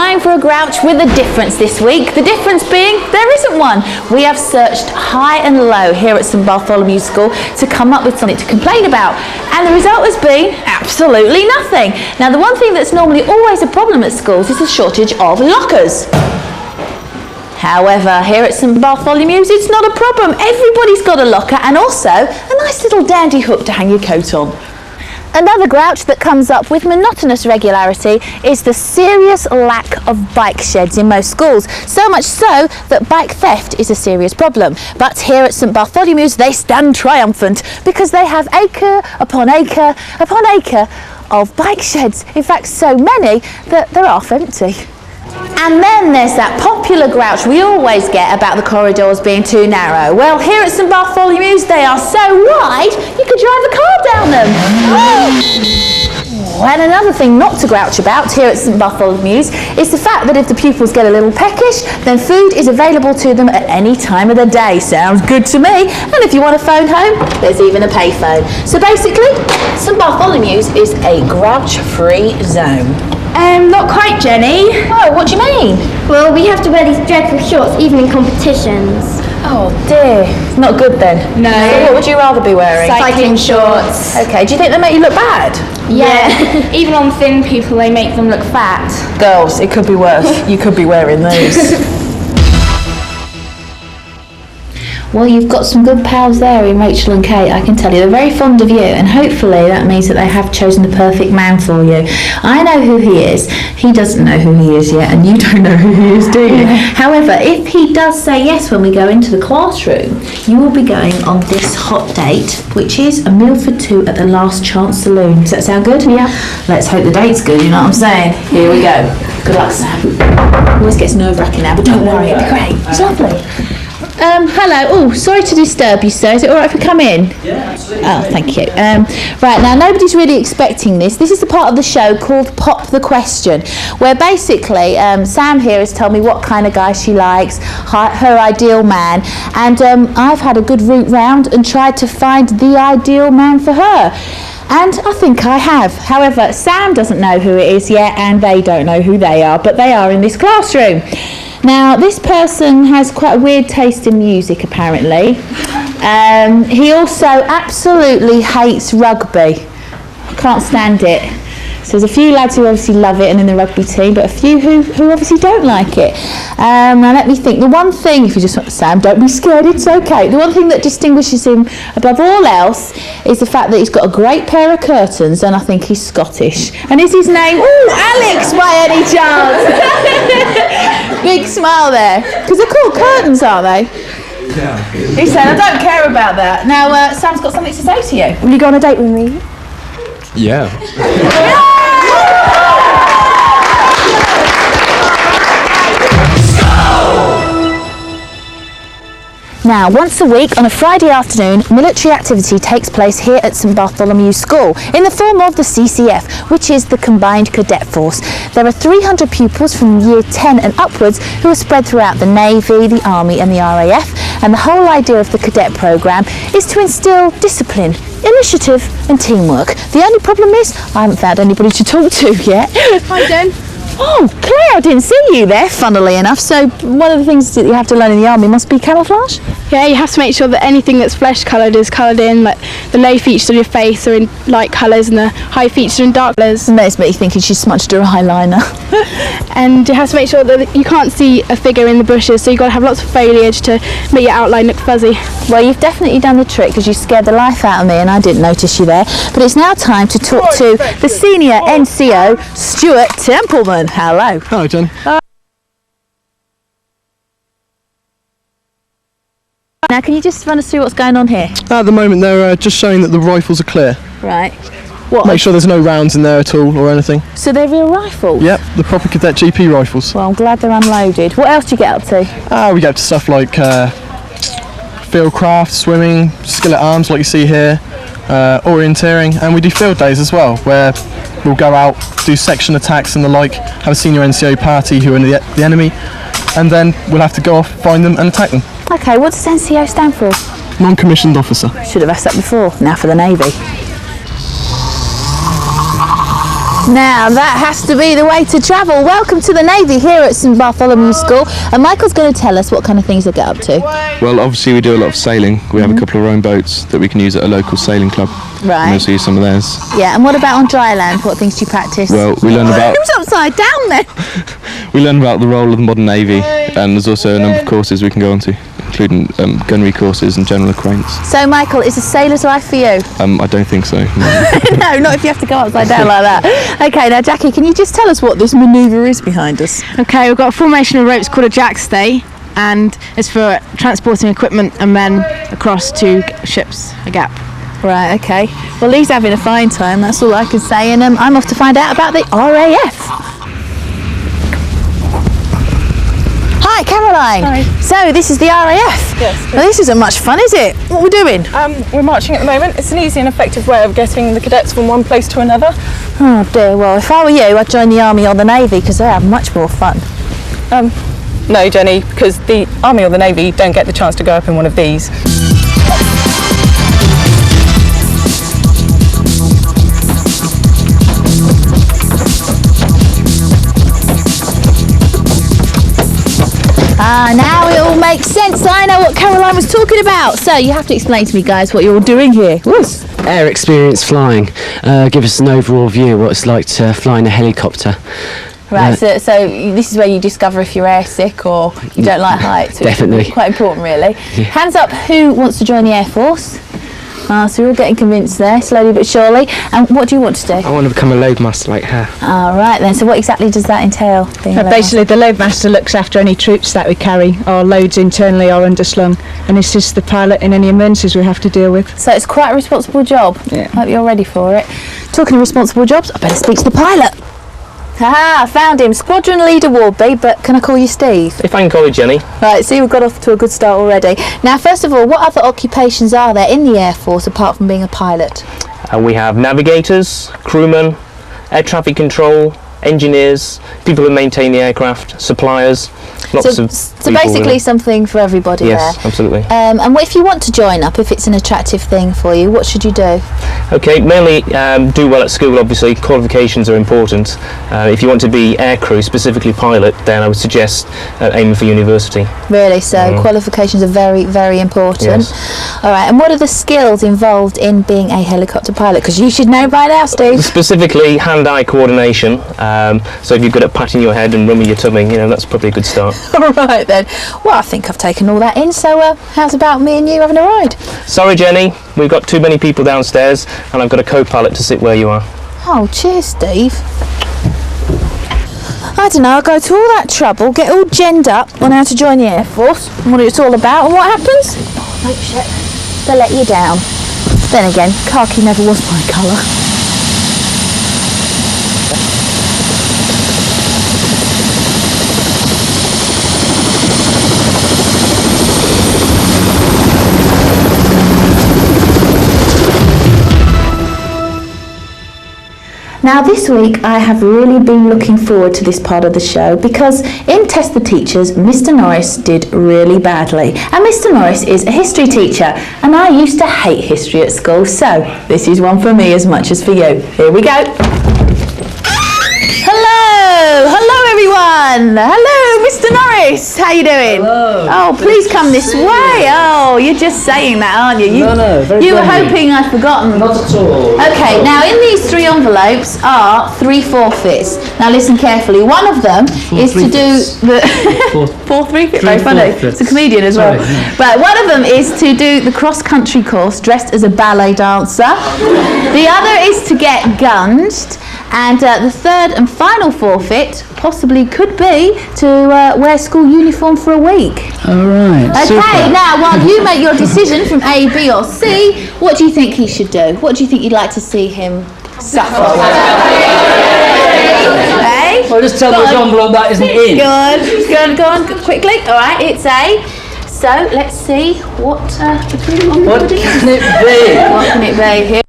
time for a grouch with a difference this week. The difference being there isn't one. We have searched high and low here at St Bartholomew's School to come up with something to complain about, and the result has been absolutely nothing. Now, the one thing that's normally always a problem at schools is the shortage of lockers. However, here at St Bartholomew's, it's not a problem. Everybody's got a locker and also a nice little dandy hook to hang your coat on. Another grouch that comes up with monotonous regularity is the serious lack of bike sheds in most schools, so much so that bike theft is a serious problem. But here at St Bartholomew's they stand triumphant because they have acre upon acre upon acre of bike sheds. In fact, so many that they're half empty. And then there's that popular grouch we always get about the corridors being too narrow. Well, here at St Bartholomew's they are so wide you could drive a car down them. And another thing not to grouch about here at St Bartholomew's is the fact that if the pupils get a little peckish, then food is available to them at any time of the day. Sounds good to me. And if you want a phone home, there's even a payphone. So basically, St Bartholomew's is a grouch-free zone. Not quite, Jenny. Oh, what do you mean? Well, we have to wear these dreadful shorts even in competitions. Oh dear, not good then. No. So what would you rather be wearing? Cycling shorts. Okay, do you think they make you look bad? Yeah. Even on thin people, they make them look fat. Girls, it could be worse. You could be wearing those. Well, you've got some good pals there in Rachel and Kate, I can tell you. They're very fond of you, and hopefully that means that they have chosen the perfect man for you. I know who he is. He doesn't know who he is yet, and you don't know who he is, do you? However, if he does say yes when we go into the classroom, you will be going on this hot date, which is a meal for two at the Last Chance Saloon. Does that sound good? Yeah. Let's hope the date's good, you know what I'm saying? Here we go. Good luck, Sam. Always gets nerve-wracking now, but don't worry, it'll be great. It's lovely. Hello. Oh, sorry to disturb you, sir. Is it all right if we come in? Yeah, absolutely. Oh, thank you. Right, now nobody's really expecting this. This is the part of the show called Pop the Question, where basically Sam here has told me what kind of guy she likes, her ideal man, and I've had a good route round and tried to find the ideal man for her. And I think I have. However, Sam doesn't know who it is yet, and they don't know who they are, but they are in this classroom. Now, this person has quite a weird taste in music, apparently. He also absolutely hates rugby. Can't stand it. So there's a few lads who obviously love it and in the rugby team, but a few who obviously don't like it. Now let me think. The one thing, if you just want Sam, don't be scared, it's okay. The one thing that distinguishes him above all else is the fact that he's got a great pair of curtains, and I think he's Scottish. And is his name, Alex by any chance? Big smile there. Because they're called curtains, aren't they? Yeah. He said, I don't care about that. Now, Sam's got something to say to you. Will you go on a date with me? Yeah. Now, once a week on a Friday afternoon, military activity takes place here at St Bartholomew's School in the form of the CCF, which is the Combined Cadet Force. There are 300 pupils from year 10 and upwards who are spread throughout the Navy, the Army and the RAF, and the whole idea of the cadet programme is to instil discipline, initiative and teamwork. The only problem is I haven't found anybody to talk to yet. Hi, Jen. Oh, Claire, I didn't see you there, funnily enough. So one of the things that you have to learn in the army must be camouflage? Yeah, you have to make sure that anything that's flesh coloured is coloured in, like the low features on your face are in light colours and the high features are in dark colours. And that's me thinking she smudged her eyeliner. And you have to make sure that you can't see a figure in the bushes, so you've got to have lots of foliage to make your outline look fuzzy. Well, you've definitely done the trick because you scared the life out of me and I didn't notice you there. But it's now time to talk to the senior NCO, Stuart Templeman. Hello. Hello, Jen. Now, can you just run us through what's going on here? At the moment, they're just showing that the rifles are clear. Right. What? Make sure there's no rounds in there at all or anything. So they're real rifles? Yep, the proper cadet GP rifles. Well, I'm glad they're unloaded. What else do you get up to? We get up to stuff like field craft, swimming, skillet arms like you see here, orienteering, and we do field days as well, where we'll go out, do section attacks and the like, have a senior NCO party who are the enemy, and then we'll have to go off, find them and attack them. Okay, what does NCO stand for? Non-commissioned officer. Should have asked that before. Now for the Navy. Now that has to be the way to travel. Welcome to the Navy here at St Bartholomew's School, and Michael's going to tell us what kind of things they get up to. Well, obviously we do a lot of sailing. We have a couple of rowing boats that we can use at a local sailing club. Right. And also use some of theirs. Yeah, and what about on dry land? What things do you practice? Well, we learn about... It was upside down then. We learn about the role of the modern Navy, and there's also a number of courses we can go on to, including gunnery courses and general acquaintance. So, Michael, is a sailor's life for you? I don't think so. No. No, not if you have to go upside down like that. Okay, now, Jackie, can you just tell us what this manoeuvre is behind us? Okay, we've got a formation of ropes called a jackstay, and it's for transporting equipment and men across to ships, a gap. Right, okay. Well, Lee's having a fine time, that's all I can say, and I'm off to find out about the RAF. Hi, Caroline. Hi. So, this is the RAF? Yes. Well, this isn't much fun, is it? What are we doing? We're marching at the moment. It's an easy and effective way of getting the cadets from one place to another. Oh dear, well, if I were you, I'd join the Army or the Navy, because they have much more fun. No, Jenny, because the Army or the Navy don't get the chance to go up in one of these. Now it all makes sense. I know what Caroline was talking about. So you have to explain to me, guys, what you're all doing here. Whoosh. Air experience flying. Give us an overall view of what it's like to fly in a helicopter. Right, so this is where you discover if you're airsick or you don't like heights. Which Definitely. is quite important, really. Yeah. Hands up, who wants to join the Air Force? So we're all getting convinced there, slowly but surely. And what do you want to do? I want to become a loadmaster like her. All right then, so what exactly does that entail? Basically, the loadmaster looks after any troops that we carry, or loads internally or underslung, and assists the pilot in any emergencies we have to deal with. So it's quite a responsible job. Yeah. Hope you're ready for it. Talking of responsible jobs, I better speak to the pilot. Haha, found him. Squadron leader Wardby, but can I call you Steve? If I can call you Jenny. Right, see, we've got off to a good start already. Now, first of all, what other occupations are there in the Air Force apart from being a pilot? We have navigators, crewmen, air traffic control, engineers, people who maintain the aircraft, suppliers, lots of So people, basically really. something for everybody Yes, there. absolutely. And what if you want to join up, if it's an attractive thing for you, what should you do? Okay, mainly do well at school, obviously. Qualifications are important. If you want to be aircrew, specifically pilot, then I would suggest aiming for university. Really, so qualifications are very, very important. Yes. All right, and what are the skills involved in being a helicopter pilot? Because you should know by now, Steve. Specifically, hand-eye coordination. So if you're good at patting your head and rubbing your tummy, that's probably a good start. All right then. Well, I think I've taken all that in, so how's about me and you having a ride? Sorry, Jenny, we've got too many people downstairs, and I've got a co-pilot to sit where you are. Oh, cheers, Steve. I don't know, I go to all that trouble, get all genned up on how to join the Air Force, and what it's all about, and what happens? Oh, shit. They let you down. Then again, khaki never was my colour. Now this week I have really been looking forward to this part of the show because in Test the Teachers, Mr. Norris did really badly. And Mr. Norris is a history teacher and I used to hate history at school, so this is one for me as much as for you. Here we go. Hello everyone. Hello Mr. Norris, how you doing? Hello. Oh, please come this way. Oh, you're just saying that, aren't you? No, very You were friendly. hoping I'd forgotten. Not at all. Okay, now in these 3 envelopes are 3 forfeits. Now listen carefully. One of them is to do the 4 3-fits. Very funny. forfeits. It's a comedian as well. Sorry, yeah. But one of them is to do the cross-country course dressed as a ballet dancer. The other is to get gunged. And the third and final forfeit possibly could be to wear school uniform for a week. All right. Okay, Super. now while you make your decision from A, B or C, what do you think he should do? What do you think you'd like to see him suffer? Hey? Well, just tell me which envelope that isn't in. Good. Go on, quickly. All right, it's A. So let's see what between What can it be? What can it be? Here.